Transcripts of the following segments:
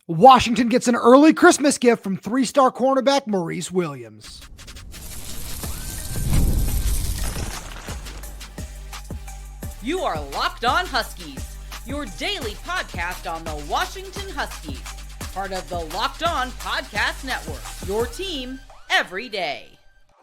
Washington gets an early Christmas gift from three-star cornerback Maurice Williams. You are Locked On Huskies, your daily podcast on the Washington Huskies, part of the Locked On Podcast Network, your team every day.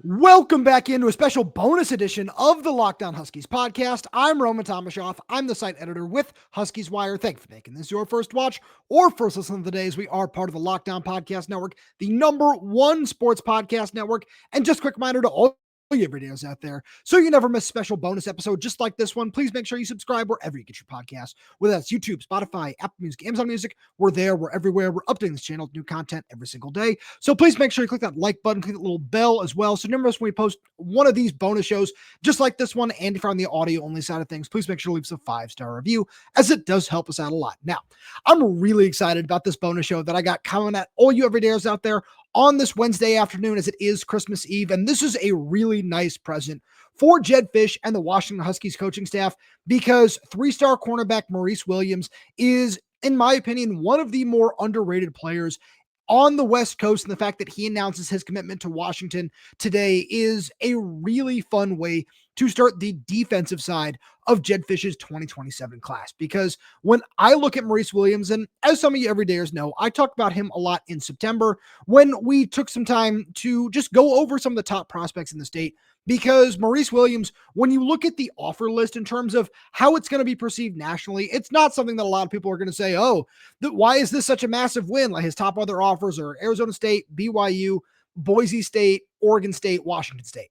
Welcome back into a special bonus edition of the Locked On Huskies podcast. I'm Roman Tomashoff. I'm the site editor with Huskies Wire. Thank you for making this your first watch or first listen of the day, as we are part of the Locked On Podcast Network, the #1 sports podcast network. And just a quick reminder to all your videos out there, so you never miss a special bonus episode just like this one. Please make sure you subscribe wherever you get your podcasts, whether that's YouTube, Spotify, Apple Music, Amazon Music. We're there, we're everywhere. We're updating this channel with new content every single day, so please make sure you click that like button, click that little bell as well, so remember us when we post one of these bonus shows just like this one. And if you're on the audio only side of things, please make sure to leave us a 5-star review, as it does help us out a lot. Now, I'm really excited about this bonus show that I got coming at all you everydayers out there on this Wednesday afternoon, as it is Christmas Eve. And this is a really nice present for Jedd Fisch and the Washington Huskies coaching staff, because three-star cornerback Maurice Williams is, in my opinion, one of the more underrated players on the West Coast. And the fact that he announces his commitment to Washington today is a really fun way to start the defensive side of Jedd Fisch's 2027 class. Because when I look at Maurice Williams, and as some of you everydayers know, I talked about him a lot in September when we took some time to just go over some of the top prospects in the state. Because Maurice Williams, when you look at the offer list in terms of how it's going to be perceived nationally, it's not something that a lot of people are going to say, oh, why is this such a massive win? Like his top other offers are Arizona State, BYU, Boise State, Oregon State, Washington State.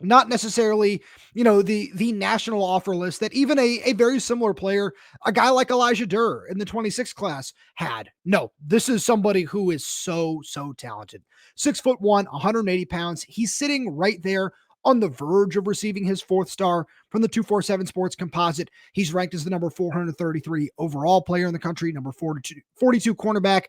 Not necessarily, the national offer list that even a very similar player, a guy like Elijah Durr in the 26th class had. No, this is somebody who is so talented. 6'1", 180 pounds. He's sitting right there on the verge of receiving his 4th star from the 247 Sports Composite. He's ranked as the number 433 overall player in the country, number 42 cornerback,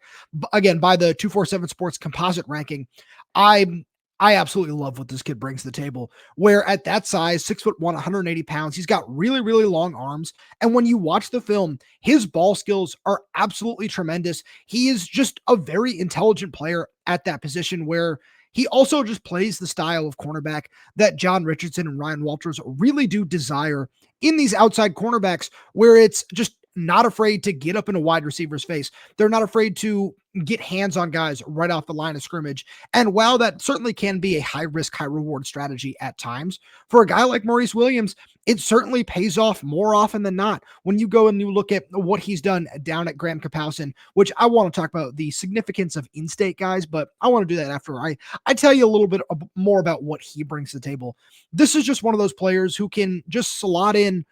again, by the 247 Sports Composite ranking. I absolutely love what this kid brings to the table, where at that size, 6'1", 180 pounds, he's got really, really long arms. And when you watch the film, his ball skills are absolutely tremendous. He is just a very intelligent player at that position, where he also just plays the style of cornerback that John Richardson and Ryan Walters really do desire in these outside cornerbacks, where it's just not afraid to get up in a wide receiver's face. They're not afraid to get hands on guys right off the line of scrimmage. And while that certainly can be a high risk, high reward strategy at times, for a guy like Maurice Williams, it certainly pays off more often than not. When you go and you look at what he's done down at Graham Kapowsin, which I want to talk about the significance of in-state guys, but I want to do that after I tell you a little bit more about what he brings to the table. This is just one of those players who can just slot in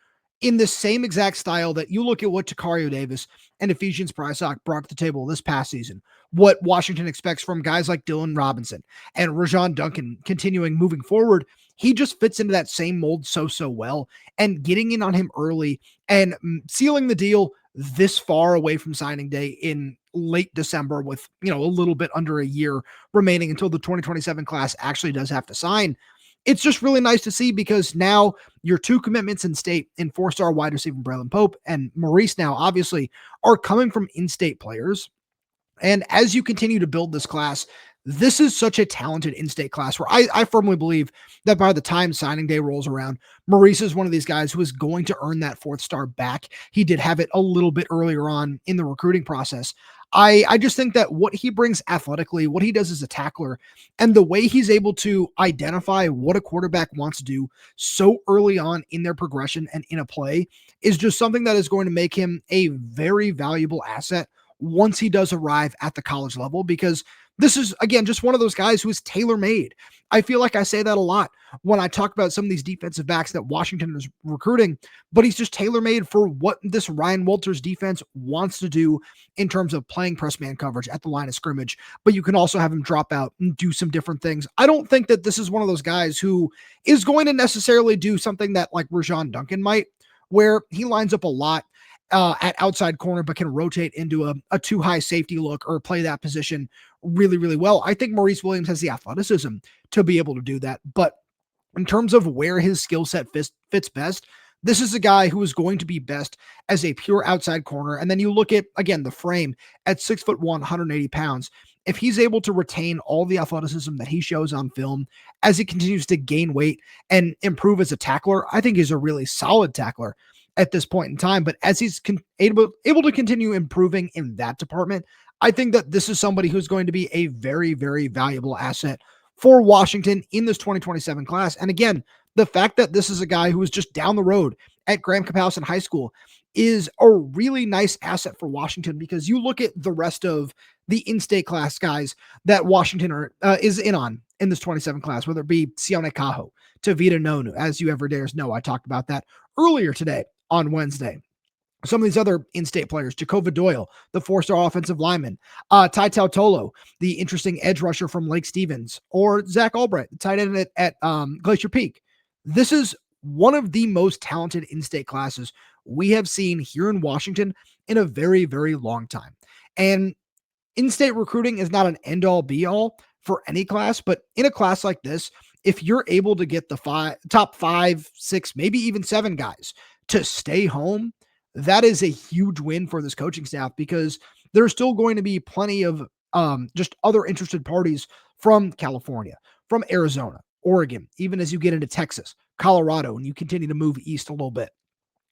the same exact style that you look at what Tacario Davis and Ephesians Prysock brought to the table this past season, what Washington expects from guys like Dylan Robinson and Rajon Duncan continuing moving forward. He just fits into that same mold so well, and getting in on him early and sealing the deal this far away from signing day in late December with, a little bit under a year remaining until the 2027 class actually does have to sign. It's just really nice to see, because now your 2 commitments in state in 4-star wide receiver Braylon Pope and Maurice now obviously are coming from in-state players. And as you continue to build this class, this is such a talented in-state class where I firmly believe that by the time signing day rolls around, Maurice is one of these guys who is going to earn that 4th star back. He did have it a little bit earlier on in the recruiting process. I just think that what he brings athletically, what he does as a tackler, and the way he's able to identify what a quarterback wants to do so early on in their progression and in a play is just something that is going to make him a very valuable asset once he does arrive at the college level, because this is, again, just one of those guys who is tailor-made. I feel like I say that a lot when I talk about some of these defensive backs that Washington is recruiting, but he's just tailor-made for what this Ryan Walters defense wants to do in terms of playing press man coverage at the line of scrimmage, but you can also have him drop out and do some different things. I don't think that this is one of those guys who is going to necessarily do something that like Rajon Duncan might, where he lines up a lot at outside corner, but can rotate into a too high safety look or play that position really, really well. I think Maurice Williams has the athleticism to be able to do that. But in terms of where his skill set fits best, This is a guy who is going to be best as a pure outside corner. And then you look at, again, the frame at 6'1", 180 pounds. If he's able to retain all the athleticism that he shows on film as he continues to gain weight and improve as a tackler, I think he's a really solid tackler at this point in time. But as he's able to continue improving in that department, I think that this is somebody who's going to be a very, very valuable asset for Washington in this 2027 class. And again, the fact that this is a guy who is just down the road at Graham Kapowsin High School is a really nice asset for Washington, because you look at the rest of the in-state class guys that Washington is in on in this 27 class, whether it be Sione Kaho, Tavita Nonu, as you everydayers know. I talked about that earlier today on Wednesday. Some of these other in-state players, Jacoba Doyle, the four-star offensive lineman, Tai Tolo, the interesting edge rusher from Lake Stevens, or Zach Albright, the tight end at Glacier Peak. This is one of the most talented in-state classes we have seen here in Washington in a very, very long time. And in-state recruiting is not an end-all be-all for any class, but in a class like this, if you're able to get the top 5, 6, maybe even 7 guys to stay home, that is a huge win for this coaching staff, because there's still going to be plenty of just other interested parties from California, from Arizona, Oregon, even as you get into Texas, Colorado, and you continue to move east a little bit.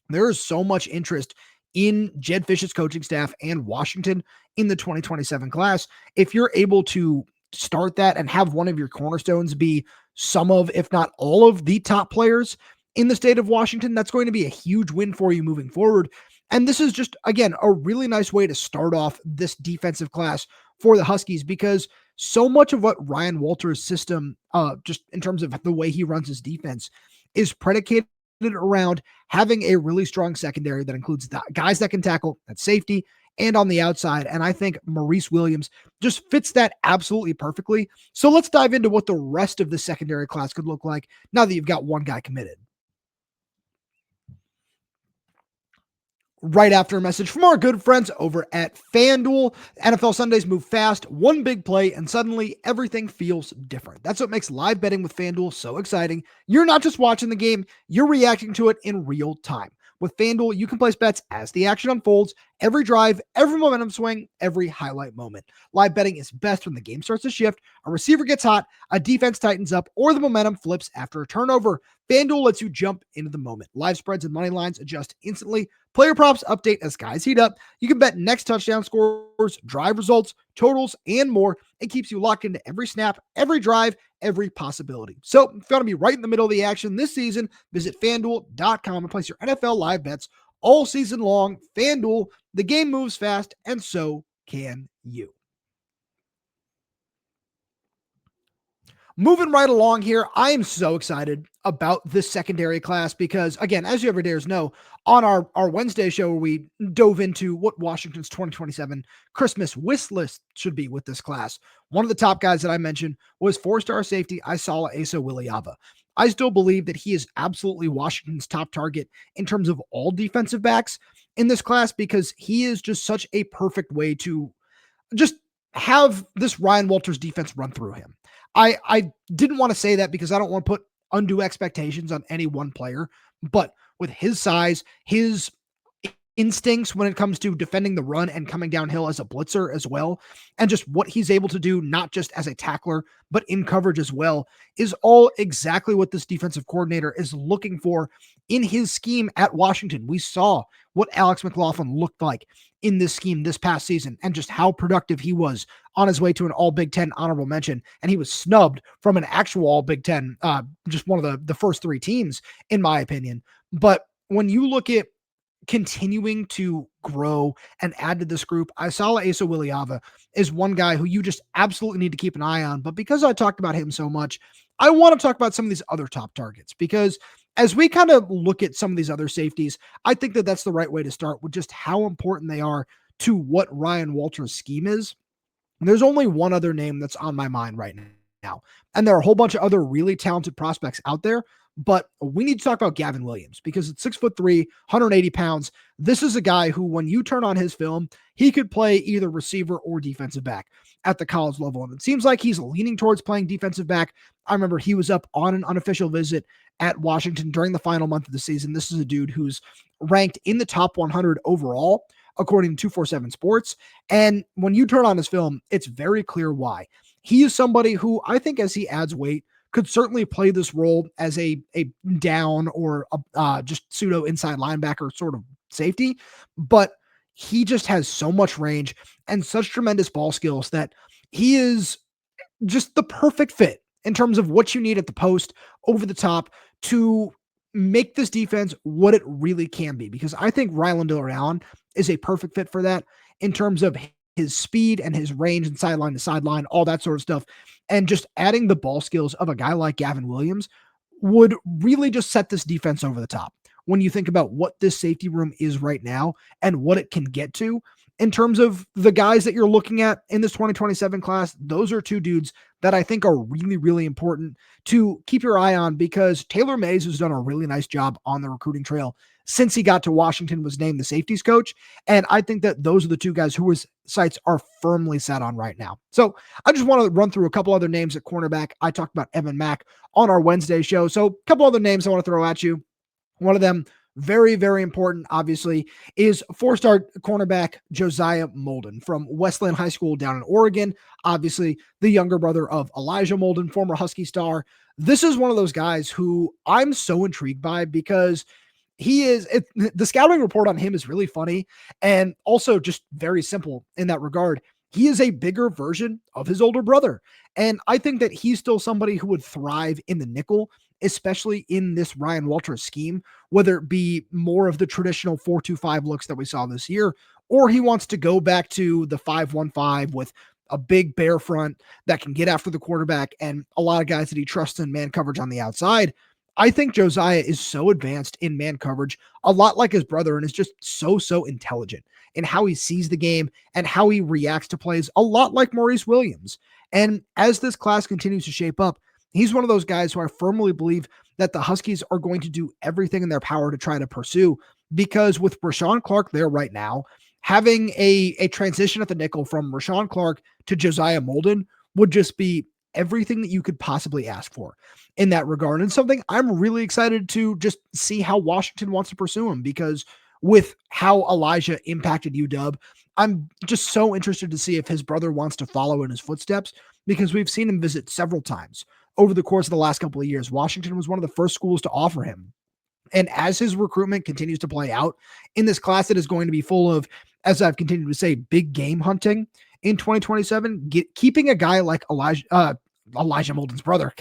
There is so much interest in Jedd Fisch's coaching staff and Washington in the 2027 class. If you're able to start that and have one of your cornerstones be some of, if not all of, the top players in the state of Washington, that's going to be a huge win for you moving forward. And this is just, again, a really nice way to start off this defensive class for the Huskies, because so much of what Ryan Walters' system, just in terms of the way he runs his defense, is predicated around having a really strong secondary that includes the guys that can tackle at safety and on the outside. And I think Maurice Williams just fits that absolutely perfectly. So let's dive into what the rest of the secondary class could look like now that you've got one guy committed. Right after a message from our good friends over at FanDuel. NFL Sundays move fast, one big play, and suddenly everything feels different. That's what makes live betting with FanDuel so exciting. You're not just watching the game, you're reacting to it in real time. With FanDuel, you can place bets as the action unfolds, every drive, every momentum swing, every highlight moment. Live betting is best when the game starts to shift, a receiver gets hot, a defense tightens up, or the momentum flips after a turnover. FanDuel lets you jump into the moment. Live spreads and money lines adjust instantly. Player props update as guys heat up. You can bet next touchdown scores, drive results, totals, and more. It keeps you locked into every snap, every drive, every possibility. So if you want to be right in the middle of the action this season, visit FanDuel.com and place your NFL live bets all season long. FanDuel, the game moves fast, and so can you. Moving right along here, I am so excited about this secondary class because, again, as you everydayers know, on our Wednesday show where we dove into what Washington's 2027 Christmas wish list should be with this class, one of the top guys that I mentioned was four-star safety Isala Aisa Wily-Ava. I still believe that he is absolutely Washington's top target in terms of all defensive backs in this class, because he is just such a perfect way to just have this Ryan Walters defense run through him. I didn't want to say that because I don't want to put undue expectations on any one player, but with his size, his instincts when it comes to defending the run and coming downhill as a blitzer as well, and just what he's able to do, not just as a tackler, but in coverage as well, is all exactly what this defensive coordinator is looking for in his scheme at Washington. We saw what Alex McLaughlin looked like in this scheme this past season and just how productive he was on his way to an all Big Ten honorable mention. And he was snubbed from an actual all Big Ten, just one of the first 3 teams, in my opinion. But when you look at continuing to grow and add to this group, Isala Aisa Wily-Ava is one guy who you just absolutely need to keep an eye on. But because I talked about him so much, I want to talk about some of these other top targets, because as we kind of look at some of these other safeties, I think that that's the right way to start with just how important they are to what Ryan Walters' scheme is. And there's only one other name that's on my mind right now. And there are a whole bunch of other really talented prospects out there, but we need to talk about Gavin Williams, because at 6'3", 180 pounds, this is a guy who, when you turn on his film, he could play either receiver or defensive back at the college level. And it seems like he's leaning towards playing defensive back. I remember he was up on an unofficial visit at Washington during the final month of the season. This is a dude who's ranked in the top 100 overall, according to 247 Sports. And when you turn on his film, it's very clear why. He is somebody who I think as he adds weight could certainly play this role as a down or just pseudo inside linebacker sort of safety, but he just has so much range and such tremendous ball skills that he is just the perfect fit in terms of what you need at the post over the top to make this defense what it really can be. Because I think Ryland Allen is a perfect fit for that in terms of his speed and his range and sideline to sideline, all that sort of stuff. And just adding the ball skills of a guy like Gavin Williams would really just set this defense over the top when you think about what this safety room is right now and what it can get to. In terms of the guys that you're looking at in this 2027 class, those are two dudes that I think are really, really important to keep your eye on, because Taylor Mays has done a really nice job on the recruiting trail since he got to Washington, was named the safeties coach. And I think that those are the two guys who his sights are firmly set on right now. So I just want to run through a couple other names at cornerback. I talked about Evan Mack on our Wednesday show. So a couple other names I want to throw at you. One of them, very, very important, obviously, is four-star cornerback Josiah Molden from Wesleyan High School down in Oregon. Obviously, the younger brother of Elijah Molden, former Husky star. This is one of those guys who I'm so intrigued by because the scouting report on him is really funny and also just very simple in that regard. He is a bigger version of his older brother. And I think that he's still somebody who would thrive in the nickel, especially in this Ryan Walters scheme, whether it be more of the traditional 4-2-5 looks that we saw this year, or he wants to go back to the 5-1-5 with a big bear front that can get after the quarterback and a lot of guys that he trusts in man coverage on the outside. I think Josiah is so advanced in man coverage, a lot like his brother, and is just so intelligent in how he sees the game and how he reacts to plays, a lot like Maurice Williams. And as this class continues to shape up, he's one of those guys who I firmly believe that the Huskies are going to do everything in their power to try to pursue, because with Rashawn Clark there right now, having a transition at the nickel from Rashawn Clark to Josiah Molden would just be everything that you could possibly ask for in that regard. And something I'm really excited to just see how Washington wants to pursue him, because with how Elijah impacted UW, I'm just so interested to see if his brother wants to follow in his footsteps, because we've seen him visit several times over the course of the last couple of years. Washington was one of the first schools to offer him. And as his recruitment continues to play out in this class that is going to be full of, as I've continued to say, big game hunting in 2027, keeping a guy like Elijah Molden's brother,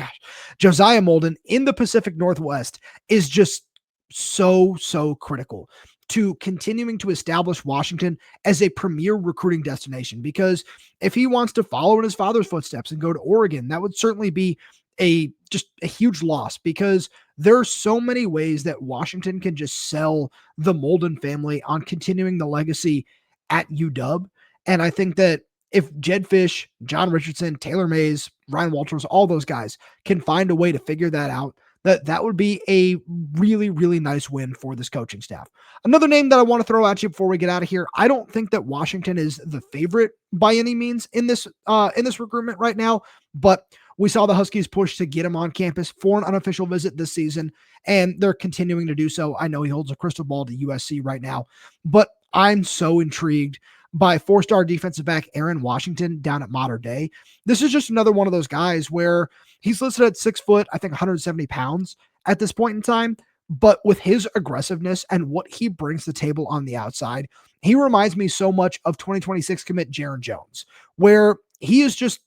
Josiah Molden in the Pacific Northwest is just so critical to continuing to establish Washington as a premier recruiting destination. Because if he wants to follow in his father's footsteps and go to Oregon, that would certainly be just a huge loss, because there are so many ways that Washington can just sell the Molden family on continuing the legacy at UW. And I think that if Jedd Fisch, John Richardson, Taylor Mays, Ryan Walters, all those guys can find a way to figure that out, that would be a really nice win for this coaching staff. Another name that I want to throw at you before we get out of here, I don't think that Washington is the favorite by any means in this recruitment right now, but we saw the Huskies push to get him on campus for an unofficial visit this season, and they're continuing to do so. I know he holds a crystal ball to USC right now, but I'm so intrigued by four-star defensive back Aaryn Washington down at Mater Dei. This is just another one of those guys where he's listed at 6 foot, I think 170 pounds at this point in time, but with his aggressiveness and what he brings to the table on the outside, he reminds me so much of 2026 commit Jaron Jones, where he is just,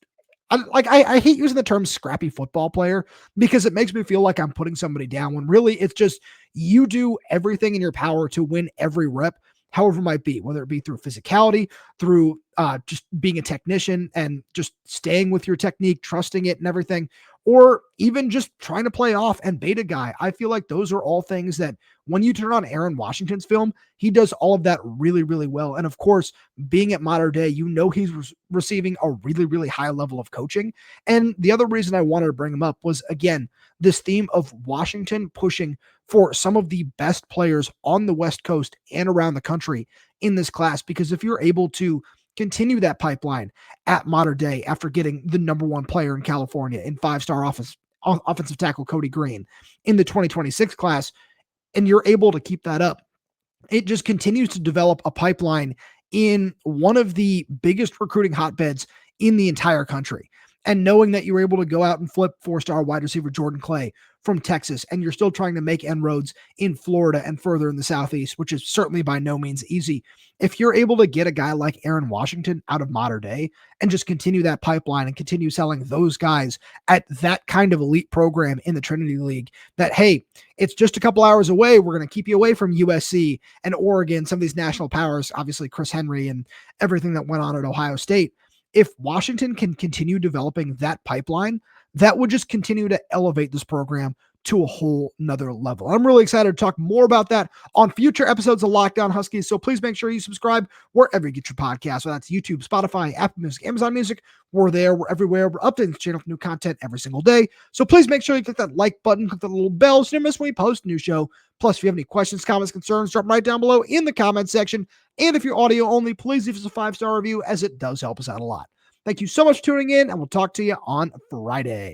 I hate using the term scrappy football player, because it makes me feel like I'm putting somebody down, when really it's just you do everything in your power to win every rep, however it might be, whether it be through physicality, through just being a technician and just staying with your technique, trusting it and everything, or even just trying to play off and bait a guy. I feel like those are all things that when you turn on Aaryn Washington's film, he does all of that really well. And of course, being at Mater Dei, you know he's receiving a really high level of coaching. And the other reason I wanted to bring him up was, again, this theme of Washington pushing for some of the best players on the West Coast and around the country in this class. Because if you're able to continue that pipeline at Mater Dei after getting the number one player in California in 5-star offensive tackle Cody Green in the 2026 class, and you're able to keep that up, it just continues to develop a pipeline in one of the biggest recruiting hotbeds in the entire country. And knowing that you were able to go out and flip 4-star wide receiver Jordan Clay from Texas, and you're still trying to make inroads in Florida and further in the Southeast, which is certainly by no means easy. If you're able to get a guy like Aaryn Washington out of Mater Dei and just continue that pipeline and continue selling those guys at that kind of elite program in the Trinity League, that, hey, it's just a couple hours away. We're going to keep you away from USC and Oregon, some of these national powers, obviously Chris Henry and everything that went on at Ohio State. If Washington can continue developing that pipeline, that would just continue to elevate this program to a whole nother level. I'm really excited to talk more about that on future episodes of Locked On Huskies. So please make sure you subscribe wherever you get your podcasts. So that's YouTube, Spotify, Apple Music, Amazon Music. We're there. We're everywhere. We're updating the channel with new content every single day. So please make sure you click that like button, click that little bell so you don't miss when we post a new show. Plus, if you have any questions, comments, concerns, drop them right down below in the comment section. And if you're audio only, please leave us a 5-star review, as it does help us out a lot. Thank you so much for tuning in, and we'll talk to you on Friday.